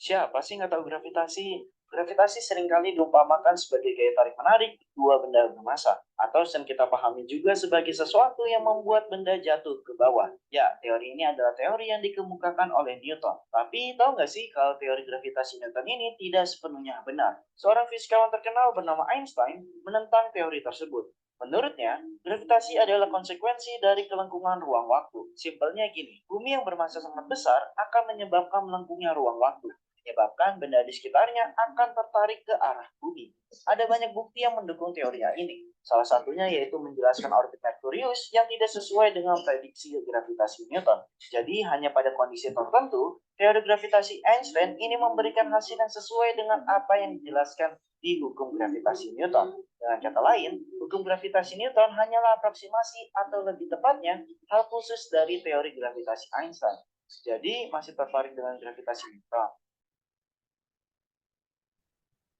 Siapa sih nggak tahu gravitasi? Gravitasi seringkali diumpamakan sebagai gaya tarik-menarik dua benda bermassa, atau sering kita pahami juga sebagai sesuatu yang membuat benda jatuh ke bawah. Ya, teori ini adalah teori yang dikemukakan oleh Newton. Tapi tahu nggak sih kalau teori gravitasi Newton ini tidak sepenuhnya benar? Seorang fisikawan terkenal bernama Einstein menentang teori tersebut. Menurutnya, gravitasi adalah konsekuensi dari kelengkungan ruang waktu. Simpelnya gini, bumi yang bermassa sangat besar akan menyebabkan melengkungnya ruang waktu, menyebabkan benda di sekitarnya akan tertarik ke arah bumi. Ada banyak bukti yang mendukung teori ini. Salah satunya yaitu menjelaskan orbit Merkurius yang tidak sesuai dengan prediksi gravitasi Newton. Jadi hanya pada kondisi tertentu, teori gravitasi Einstein ini memberikan hasil yang sesuai dengan apa yang dijelaskan di hukum gravitasi Newton. Dengan kata lain, hukum gravitasi Newton hanyalah aproksimasi atau lebih tepatnya hal khusus dari teori gravitasi Einstein. Jadi masih tertarik dengan gravitasi Newton?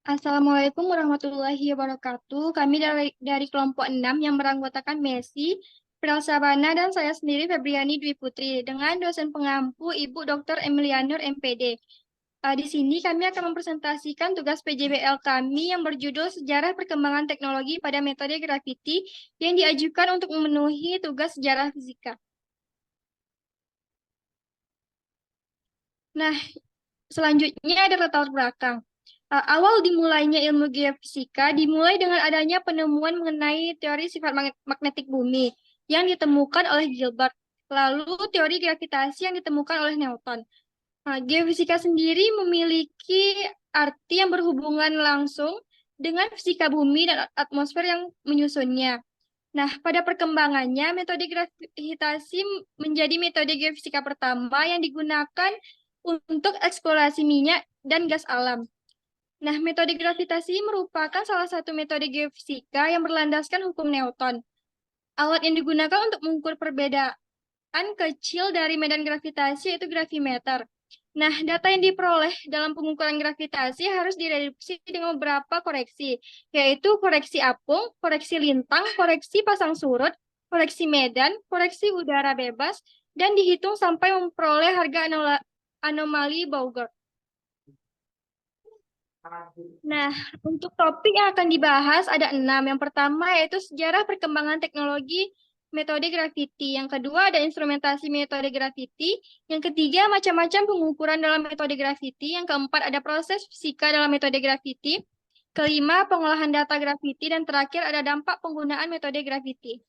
Assalamualaikum warahmatullahi wabarakatuh. Kami dari kelompok 6 yang beranggotakan Messi, Prasabana, dan saya sendiri Febriani Dwi Putri dengan dosen pengampu Ibu Dr. Emilianur MPD. Di sini kami akan mempresentasikan tugas PJBL kami yang berjudul Sejarah Perkembangan Teknologi pada Metode Graviti yang diajukan untuk memenuhi tugas sejarah fisika. Nah, selanjutnya ada latar belakang. Awal dimulainya ilmu geofisika dimulai dengan adanya penemuan mengenai teori sifat magnetik bumi yang ditemukan oleh Gilbert, lalu teori gravitasi yang ditemukan oleh Newton. Geofisika sendiri memiliki arti yang berhubungan langsung dengan fisika bumi dan atmosfer yang menyusunnya. Nah, pada perkembangannya, metode gravitasi menjadi metode geofisika pertama yang digunakan untuk eksplorasi minyak dan gas alam. Nah, metode gravitasi merupakan salah satu metode geofisika yang berlandaskan hukum Newton. Alat yang digunakan untuk mengukur perbedaan kecil dari medan gravitasi yaitu gravimeter. Nah, data yang diperoleh dalam pengukuran gravitasi harus direduksi dengan beberapa koreksi, yaitu koreksi apung, koreksi lintang, koreksi pasang surut, koreksi medan, koreksi udara bebas, dan dihitung sampai memperoleh harga anomali Bourget. Nah, untuk topik yang akan dibahas ada 6. Yang pertama yaitu sejarah perkembangan teknologi metode graviti. Yang kedua ada instrumentasi metode graviti. Yang ketiga macam-macam pengukuran dalam metode graviti. Yang keempat ada proses fisika dalam metode graviti. Kelima pengolahan data graviti. Dan terakhir ada dampak penggunaan metode graviti.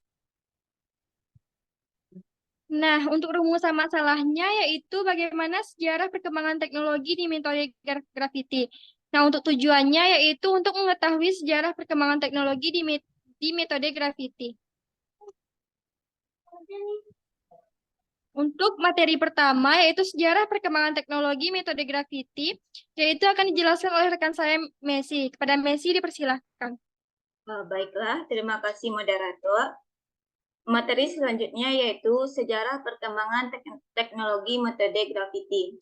Nah, untuk rumusan masalahnya yaitu bagaimana sejarah perkembangan teknologi di metode graviti. Nah, untuk tujuannya yaitu untuk mengetahui sejarah perkembangan teknologi di metode graviti. Untuk materi pertama yaitu sejarah perkembangan teknologi metode graviti, yaitu akan dijelaskan oleh rekan saya Messi. Kepada Messi dipersilahkan. Baiklah, terima kasih moderator. Materi selanjutnya yaitu sejarah perkembangan teknologi metode graviti.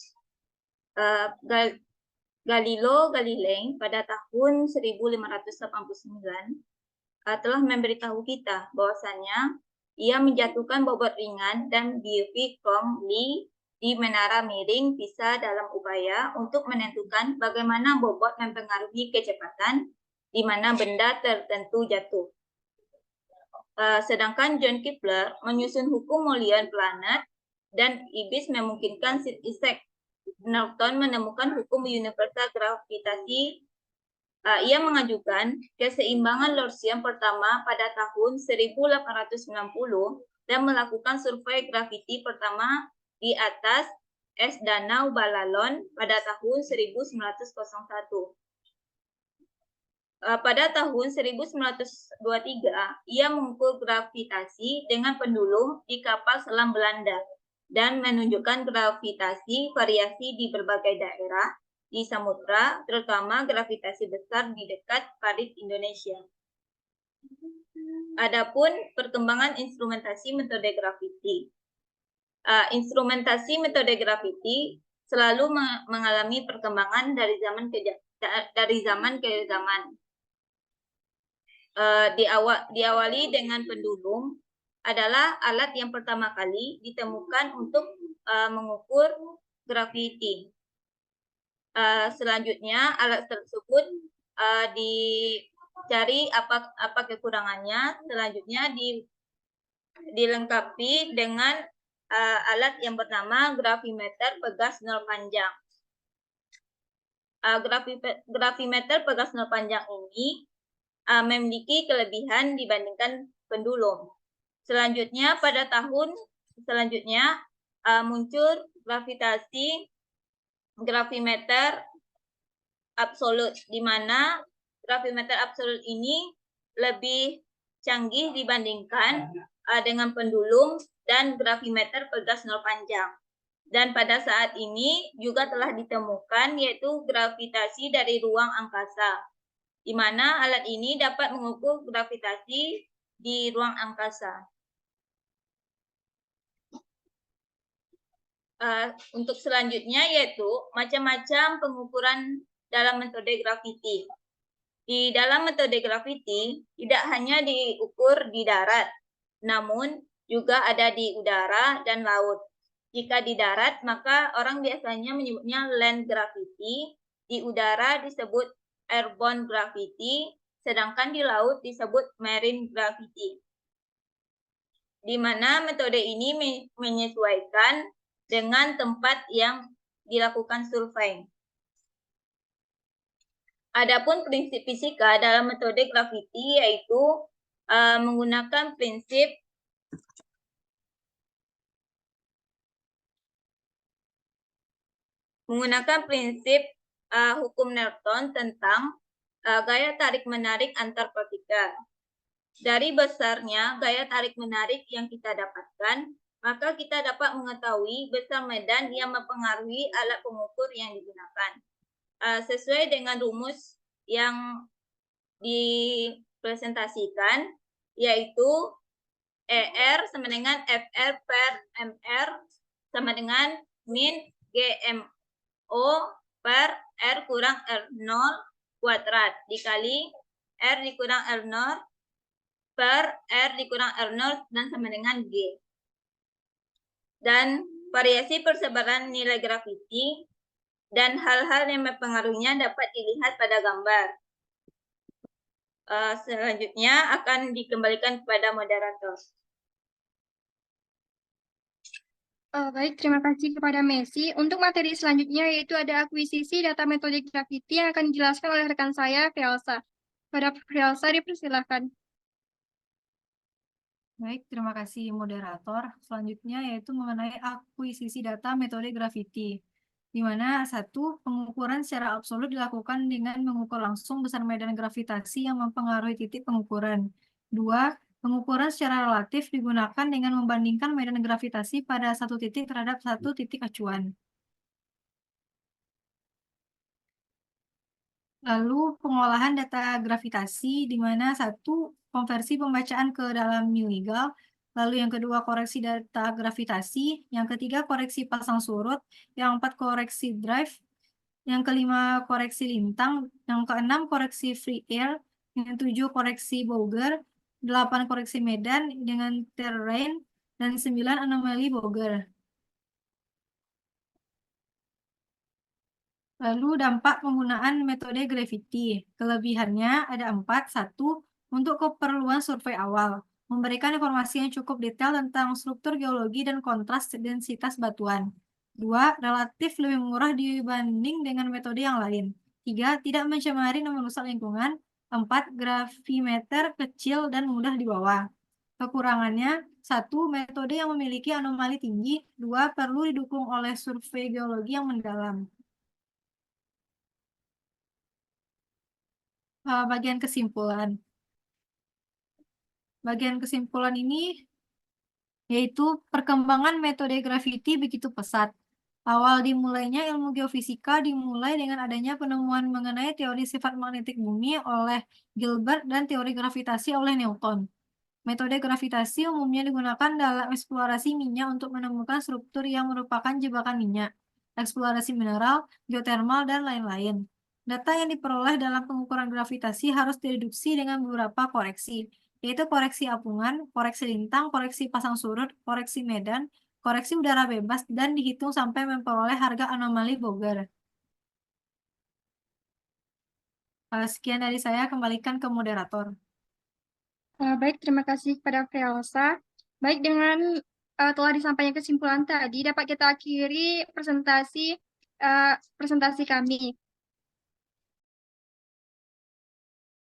Galileo Galilei pada tahun 1589 telah memberitahu kita bahwasannya ia menjatuhkan bobot ringan dan bivitrum di menara miring Pisa dalam upaya untuk menentukan bagaimana bobot mempengaruhi kecepatan di mana benda tertentu jatuh. Sedangkan John Kepler menyusun hukum Molion planet dan Ibis memungkinkan Sir Isaac Newton menemukan hukum universal gravitasi. Ia mengajukan keseimbangan Lorentzian pertama pada tahun 1890 dan melakukan survei graviti pertama di atas es Danau Balalon pada tahun 1901. Pada tahun 1923, ia mengukur gravitasi dengan pendulum di kapal selam Belanda dan menunjukkan gravitasi variasi di berbagai daerah di samudra, terutama gravitasi besar di dekat Parit, Indonesia. Adapun perkembangan instrumentasi metode graviti. Instrumentasi metode graviti selalu mengalami perkembangan dari zaman ke zaman. Diawali dengan pendulum adalah alat yang pertama kali ditemukan untuk mengukur graviti. Selanjutnya alat tersebut dicari apa kekurangannya. Selanjutnya dilengkapi dengan alat yang bernama gravimeter pegas nol panjang. Gravimeter pegas nol panjang ini memiliki kelebihan dibandingkan pendulum. Selanjutnya pada tahun selanjutnya muncul gravimeter absolut, di mana gravimeter absolut ini lebih canggih dibandingkan dengan pendulum dan gravimeter pegas nol panjang. Dan pada saat ini juga telah ditemukan yaitu gravitasi dari ruang angkasa, di mana alat ini dapat mengukur gravitasi di ruang angkasa. Untuk selanjutnya yaitu macam-macam pengukuran dalam metode graviti. Di dalam metode graviti tidak hanya diukur di darat, namun juga ada di udara dan laut. Jika di darat, maka orang biasanya menyebutnya land gravity, di udara disebut airborne gravity, sedangkan di laut disebut marine gravity. Di mana metode ini menyesuaikan dengan tempat yang dilakukan survei. Adapun prinsip fisika dalam metode graviti yaitu menggunakan prinsip hukum Newton tentang gaya tarik-menarik antar partikel. Dari besarnya gaya tarik-menarik yang kita dapatkan, maka kita dapat mengetahui besar medan yang mempengaruhi alat pengukur yang digunakan. Sesuai dengan rumus yang dipresentasikan, yaitu ER sama dengan FR per MR sama dengan min GMO per R kurang R0 kuadrat dikali R dikurang R0 per R dikurang R0 dan sama dengan G. Dan variasi persebaran nilai graviti dan hal-hal yang mempengaruhinya dapat dilihat pada gambar. Selanjutnya akan dikembalikan kepada moderator. Baik, terima kasih kepada Messi. Untuk materi selanjutnya yaitu ada akuisisi data metode graviti yang akan dijelaskan oleh rekan saya, Velsa. Pada Velsa, dipersilakan. Baik, terima kasih moderator. Selanjutnya yaitu mengenai akuisisi data metode graviti, di mana satu, pengukuran secara absolut dilakukan dengan mengukur langsung besar medan gravitasi yang mempengaruhi titik pengukuran. Dua, pengukuran secara relatif digunakan dengan membandingkan medan gravitasi pada satu titik terhadap satu titik acuan. Lalu pengolahan data gravitasi, di mana satu, konversi pembacaan ke dalam miligal, lalu yang kedua koreksi data gravitasi, yang ketiga koreksi pasang surut, yang keempat koreksi drive, yang kelima koreksi lintang, yang keenam koreksi free air, yang ketujuh koreksi Bowger, 8 koreksi medan dengan terrain, dan 9 anomali Bowger. Lalu dampak penggunaan metode graviti. Kelebihannya ada 4. 1. Untuk keperluan survei awal. Memberikan informasi yang cukup detail tentang struktur geologi dan kontras densitas batuan. 2. Relatif lebih murah dibanding dengan metode yang lain. 3. Tidak mencemari dan merusak lingkungan. 4. Gravimeter kecil dan mudah dibawa. Kekurangannya, 1. Metode yang memiliki anomali tinggi. 2. Perlu didukung oleh survei geologi yang mendalam. Bagian kesimpulan. Bagian kesimpulan ini yaitu perkembangan metode graviti begitu pesat. Awal dimulainya ilmu geofisika dimulai dengan adanya penemuan mengenai teori sifat magnetik bumi oleh Gilbert dan teori gravitasi oleh Newton. Metode gravitasi umumnya digunakan dalam eksplorasi minyak untuk menemukan struktur yang merupakan jebakan minyak, eksplorasi mineral, geotermal, dan lain-lain. Data yang diperoleh dalam pengukuran gravitasi harus direduksi dengan beberapa koreksi, yaitu koreksi apungan, koreksi lintang, koreksi pasang surut, koreksi medan, koreksi udara bebas, dan dihitung sampai memperoleh harga anomali Bowger. Sekian dari saya, kembalikan ke moderator. Baik, terima kasih kepada Freelsa. Baik, dengan telah disampaikan kesimpulan tadi, dapat kita akhiri presentasi kami.